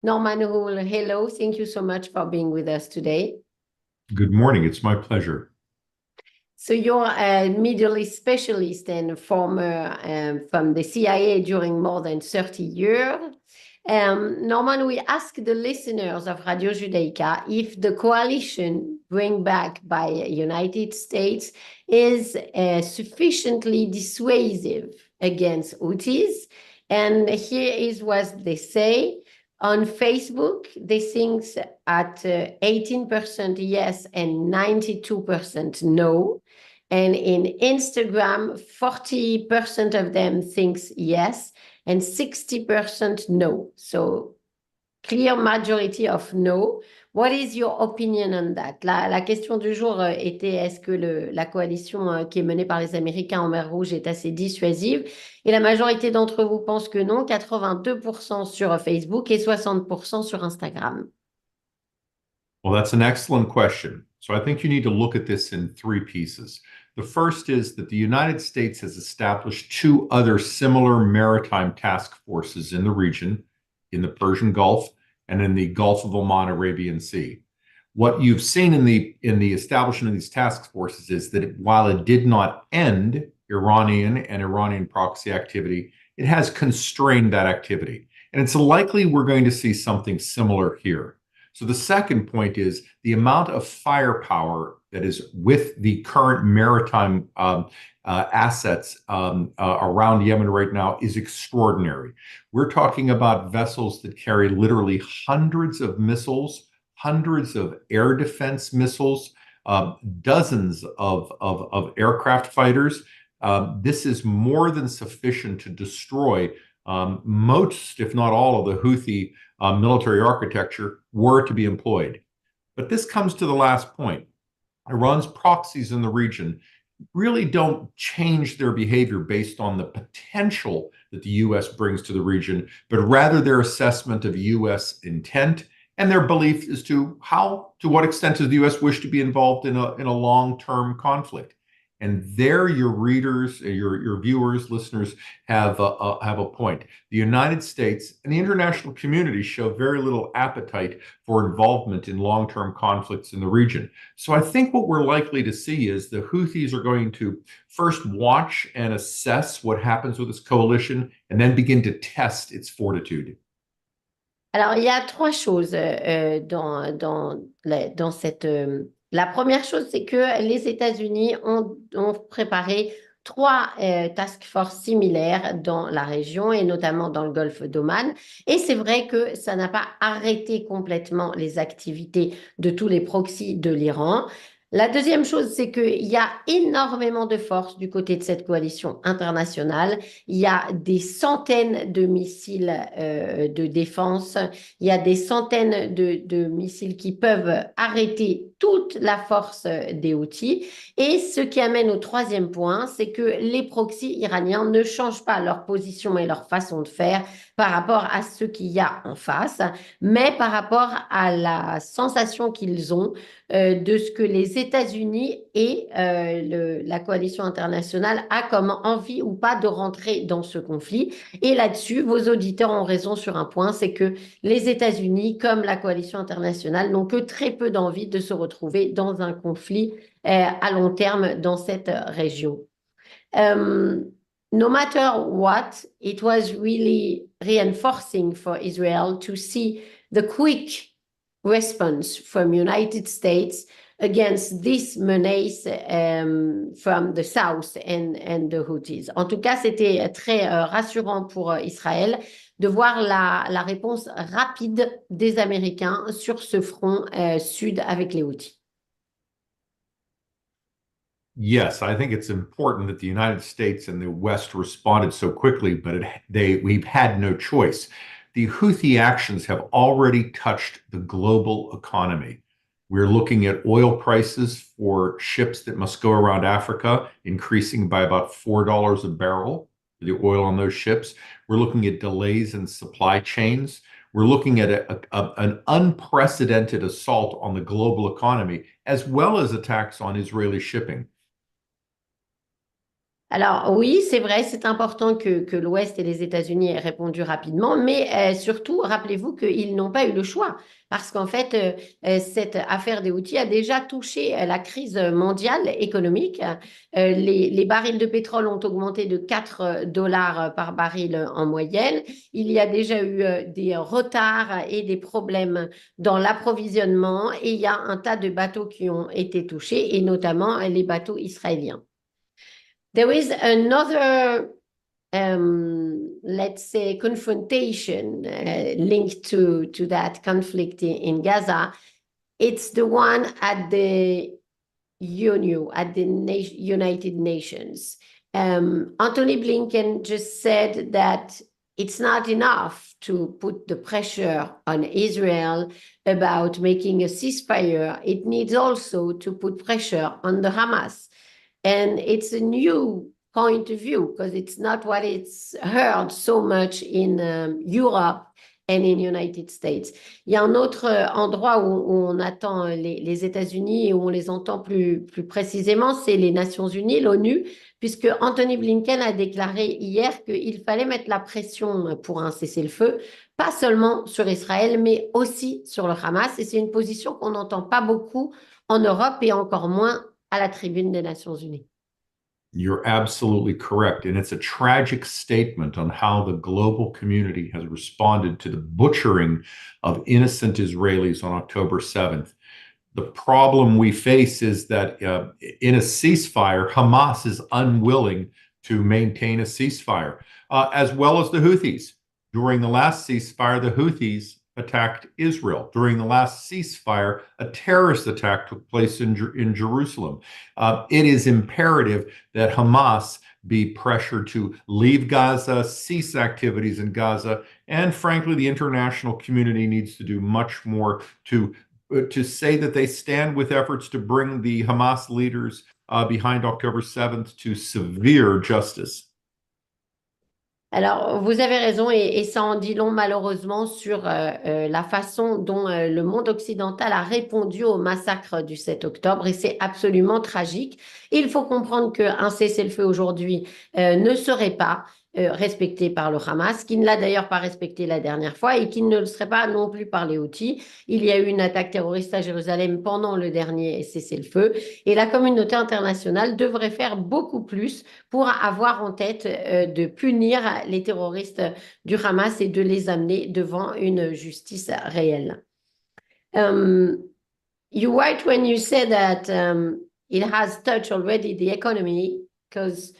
Norman Roule, hello. Thank you so much for being with us today. Good morning. It's my pleasure. So you're a Middle East specialist and former from the CIA during more than 30 years. Norman, we ask the listeners of Radio Judaica if the coalition bring back by United States is sufficiently dissuasive against Houthis. And here is what they say. On Facebook, they think at 18% yes and 92% no. And in Instagram, 40% of them thinks yes and 60% no. So clear majority of no. What is your opinion on that? La question du jour était est-ce que la coalition qui est menée par les Américains en mer Rouge est assez dissuasive? Et la majorité d'entre vous pense que non, 82% sur Facebook et 60% sur Instagram. Well, that's an excellent question. So I think you need to look at this in three pieces. The first is that the United States has established two other similar maritime task forces in the region, in the Persian Gulf and in the Gulf of Oman, Arabian Sea. What you've seen in the establishment of these task forces is that while it did not end Iranian proxy activity, it has constrained that activity. And it's likely we're going to see something similar here. So the second point is the amount of firepower that is with the current maritime assets around Yemen right now is extraordinary. We're talking about vessels that carry literally hundreds of missiles, hundreds of air defense missiles, dozens of aircraft fighters. This is more than sufficient to destroy most, if not all, of the Houthi military architecture were to be employed. But this comes to the last point. Iran's proxies in the region really don't change their behavior based on the potential that the U.S. brings to the region, but rather their assessment of U.S. intent and their belief as to what extent does the U.S. wish to be involved in a long-term conflict. And there, your readers, your viewers, listeners have a point. The United States and the international community show very little appetite for involvement in long-term conflicts in the region. So I think what we're likely to see is the Houthis are going to first watch and assess what happens with this coalition, and then begin to test its fortitude. Alors, il y a trois choses dans cette... La première chose, c'est que les États-Unis ont préparé trois task force similaires dans la région et notamment dans le golfe d'Oman. Et c'est vrai que ça n'a pas arrêté complètement les activités de tous les proxys de l'Iran. La deuxième chose, c'est qu'il y a énormément de forces du côté de cette coalition internationale. Il y a des centaines de missiles de défense. Il y a des centaines de missiles qui peuvent arrêter toute la force des Houthis. Et ce qui amène au troisième point, c'est que les proxys iraniens ne changent pas leur position et leur façon de faire par rapport à ce qu'il y a en face, mais par rapport à la sensation qu'ils ont de ce que les États-Unis et la coalition internationale a comme envie ou pas de rentrer dans ce conflit. Et là-dessus, vos auditeurs ont raison sur un point, c'est que les États-Unis, comme la coalition internationale, n'ont que très peu d'envie de se retrouver dans un conflit à long terme dans cette région. No matter what, it was really reinforcing for Israel to see the quick response from United States against this menace from the south and the Houthis. En tout cas, c'était très rassurant pour Israël de voir la réponse rapide des Américains sur ce front sud avec les Houthis. Yes, I think it's important that the United States and the West responded so quickly, but we've had no choice. The Houthi actions have already touched the global economy. We're looking at oil prices for ships that must go around Africa increasing by about $4 a barrel, the oil on those ships. We're looking at delays in supply chains. We're looking at an unprecedented assault on the global economy, as well as attacks on Israeli shipping. Alors oui, c'est vrai, c'est important que l'Ouest et les États-Unis aient répondu rapidement, mais surtout, rappelez-vous qu'ils n'ont pas eu le choix, parce qu'en fait, cette affaire des Houthis a déjà touché la crise mondiale économique. Les barils de pétrole ont augmenté de 4 dollars par baril en moyenne. Il y a déjà eu des retards et des problèmes dans l'approvisionnement, et il y a un tas de bateaux qui ont été touchés, et notamment les bateaux israéliens. There is another, let's say, confrontation linked to that conflict in Gaza. It's the one at the UNU, at the United Nations. Anthony Blinken just said that it's not enough to put the pressure on Israel about making a ceasefire. It needs also to put pressure on the Hamas. And it's a new point of view because it's not what it's heard so much in Europe and in United States. Il y a un autre endroit où on attend les États-Unis et où on les entend plus précisément, c'est les Nations Unies, l'ONU, puisque Anthony Blinken a déclaré hier qu'il fallait mettre la pression pour un cessez-le-feu, pas seulement sur Israël, mais aussi sur le Hamas. Et c'est une position qu'on n'entend pas beaucoup en Europe et encore moins à la tribune des Nations Unies. You're absolutely correct. And it's a tragic statement on how the global community has responded to the butchering of innocent Israelis on October 7th. The problem we face is that in a ceasefire, Hamas is unwilling to maintain a ceasefire, as well as the Houthis. During the last ceasefire, the Houthis attacked Israel. During the last ceasefire, a terrorist attack took place in Jerusalem. It is imperative that Hamas be pressured to leave Gaza, cease activities in Gaza, and frankly, the international community needs to do much more to say that they stand with efforts to bring the Hamas leaders behind October 7th to severe justice. Alors, vous avez raison et ça en dit long malheureusement sur la façon dont le monde occidental a répondu au massacre du 7 octobre et c'est absolument tragique. Il faut comprendre qu'un cessez-le-feu aujourd'hui ne serait pas respecté par le Hamas, qui ne l'a d'ailleurs pas respecté la dernière fois et qui ne le serait pas non plus par les Houthis. Il y a eu une attaque terroriste à Jérusalem pendant le dernier cessez-le-feu et la communauté internationale devrait faire beaucoup plus pour avoir en tête de punir les terroristes du Hamas et de les amener devant une justice réelle. You're right when you say that it has touched already the economy, because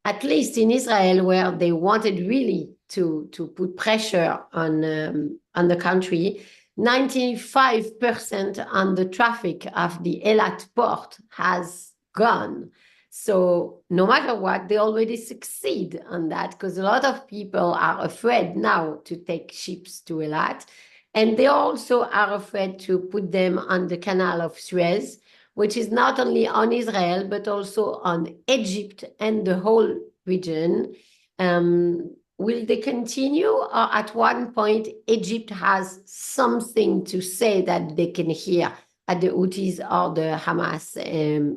at least in Israel, where they wanted really to put pressure on the country, 95% on the traffic of the Eilat port has gone. So no matter what, they already succeed on that because a lot of people are afraid now to take ships to Eilat. And they also are afraid to put them on the Canal of Suez, which is not only on Israel, but also on Egypt and the whole region. Will they continue? Or at one point, Egypt has something to say that they can hear at the Houthis or the Hamas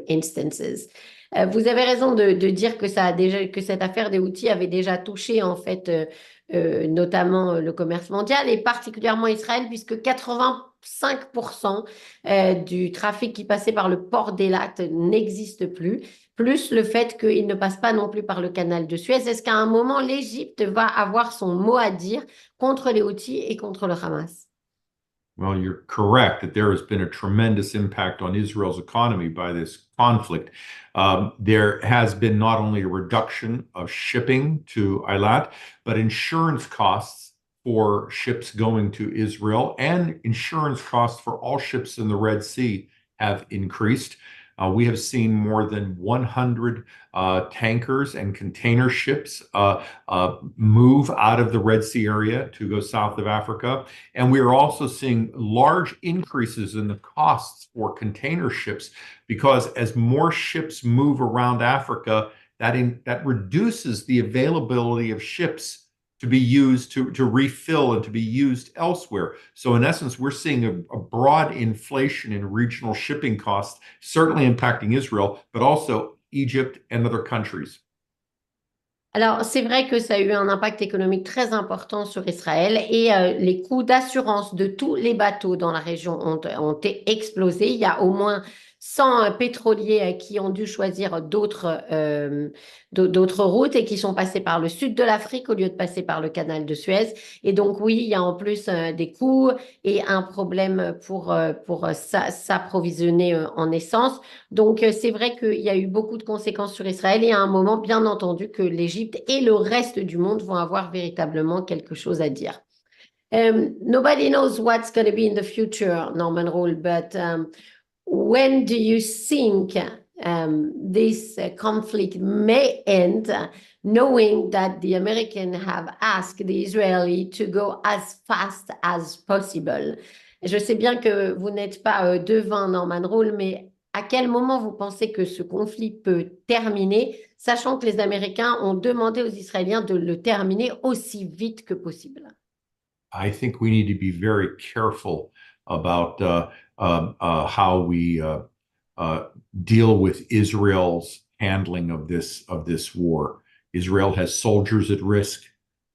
instances. Vous avez raison de dire que que cette affaire des Houthis avait déjà touché en fait notamment le commerce mondial et particulièrement Israël puisque 85% du trafic qui passait par le port d'Eilat n'existe plus, plus le fait qu'il ne passe pas non plus par le canal de Suez. Est-ce qu'à un moment l'Égypte va avoir son mot à dire contre les Houthis et contre le Hamas? Well, you're correct that there has been a tremendous impact on Israel's economy by this conflict. There has been not only a reduction of shipping to Eilat, but insurance costs for ships going to Israel and insurance costs for all ships in the Red Sea have increased. We have seen more than 100 tankers and container ships move out of the Red Sea area to go south of Africa. And we are also seeing large increases in the costs for container ships because as more ships move around Africa, that reduces the availability of ships to be used to refill and to be used elsewhere. So in essence, we're seeing a broad inflation in regional shipping costs, certainly impacting Israel, but also Egypt and other countries. Alors, c'est vrai que ça a eu un impact économique très important sur Israël et les coûts d'assurance de tous les bateaux dans la région ont explosé. Il y a au moins 100 pétroliers qui ont dû choisir d'autres routes et qui sont passés par le sud de l'Afrique au lieu de passer par le canal de Suez. Et donc, oui, il y a en plus des coûts et un problème pour s'approvisionner en essence. Donc, c'est vrai qu'il y a eu beaucoup de conséquences sur Israël et à un moment, bien entendu, que l'Égypte et le reste du monde vont avoir véritablement quelque chose à dire. Nobody knows what's going to be in the future, Norman Roule, but when do you think this conflict may end, knowing that the Americans have asked the Israeli to go as fast as possible? Je sais bien que vous n'êtes pas devin, Norman Roule, mais à quel moment vous pensez que ce conflit peut terminer, sachant que les Américains ont demandé aux Israéliens de le terminer aussi vite que possible? I think we need to be very careful about how we deal with Israel's handling of this war. Israel has soldiers at risk.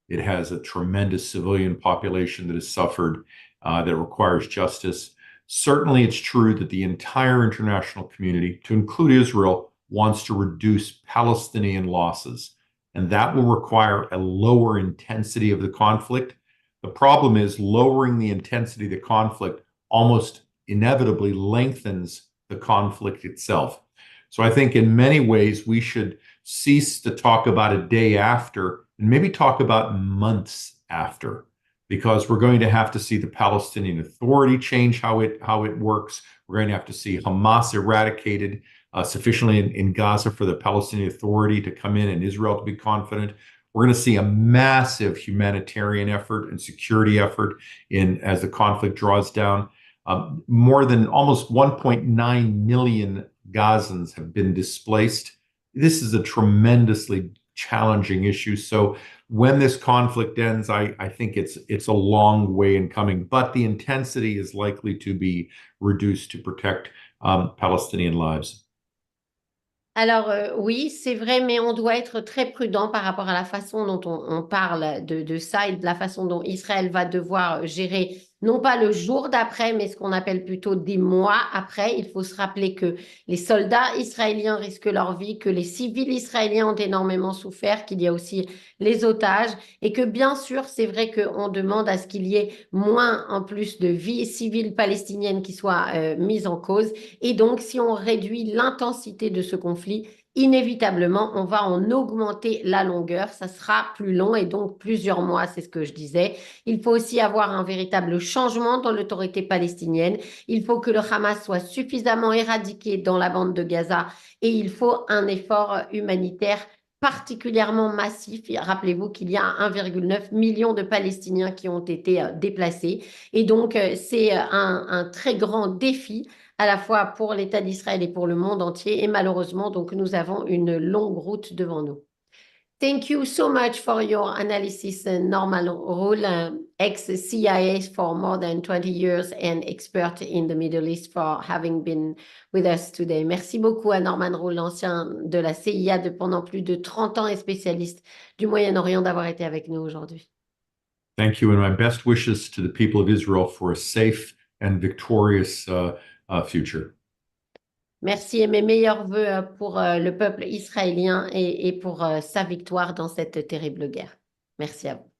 It has a tremendous civilian population that has suffered, that requires justice. Certainly, it's true that the entire international community, to include Israel, wants to reduce Palestinian losses, and that will require a lower intensity of the conflict. The problem is lowering the intensity of the conflict almost inevitably lengthens the conflict itself. So I think in many ways we should cease to talk about a day after and maybe talk about months after, because we're going to have to see the Palestinian Authority change how it works. We're going to have to see Hamas eradicated sufficiently in Gaza for the Palestinian Authority to come in and Israel to be confident. We're going to see a massive humanitarian effort and security effort as the conflict draws down. More than almost 1.9 million Gazans have been displaced. This is a tremendously challenging issue. So when this conflict ends, I think it's a long way in coming, but the intensity is likely to be reduced to protect Palestinian lives. Alors oui, c'est vrai, mais on doit être très prudent par rapport à la façon dont on parle de ça et de la façon dont Israël va devoir gérer, non pas le jour d'après, mais ce qu'on appelle plutôt des mois après. Il faut se rappeler que les soldats israéliens risquent leur vie, que les civils israéliens ont énormément souffert, qu'il y a aussi les otages et que bien sûr, c'est vrai qu'on demande à ce qu'il y ait moins en plus de vies civiles palestiniennes qui soient mises en cause. Et donc, si on réduit l'intensité de ce conflit, inévitablement, on va en augmenter la longueur. Ça sera plus long et donc plusieurs mois, c'est ce que je disais. Il faut aussi avoir un véritable changement dans l'autorité palestinienne. Il faut que le Hamas soit suffisamment éradiqué dans la bande de Gaza et il faut un effort humanitaire particulièrement massif. Rappelez-vous qu'il y a 1,9 million de Palestiniens qui ont été déplacés. Et donc, c'est un très grand défi à la fois pour l'État d'Israël et pour le monde entier. Et malheureusement, donc, nous avons une longue route devant nous. Thank you so much for your analysis, Norman Roule, ex-CIA for more than 20 years and expert in the Middle East, for having been with us today. Merci beaucoup à Norman Roule, ancien de la CIA pendant plus de 30 ans et spécialiste du Moyen-Orient, d'avoir été avec nous aujourd'hui. Thank you, and my best wishes to the people of Israel for a safe and victorious future. Merci et mes meilleurs vœux pour le peuple israélien et pour sa victoire dans cette terrible guerre. Merci à vous.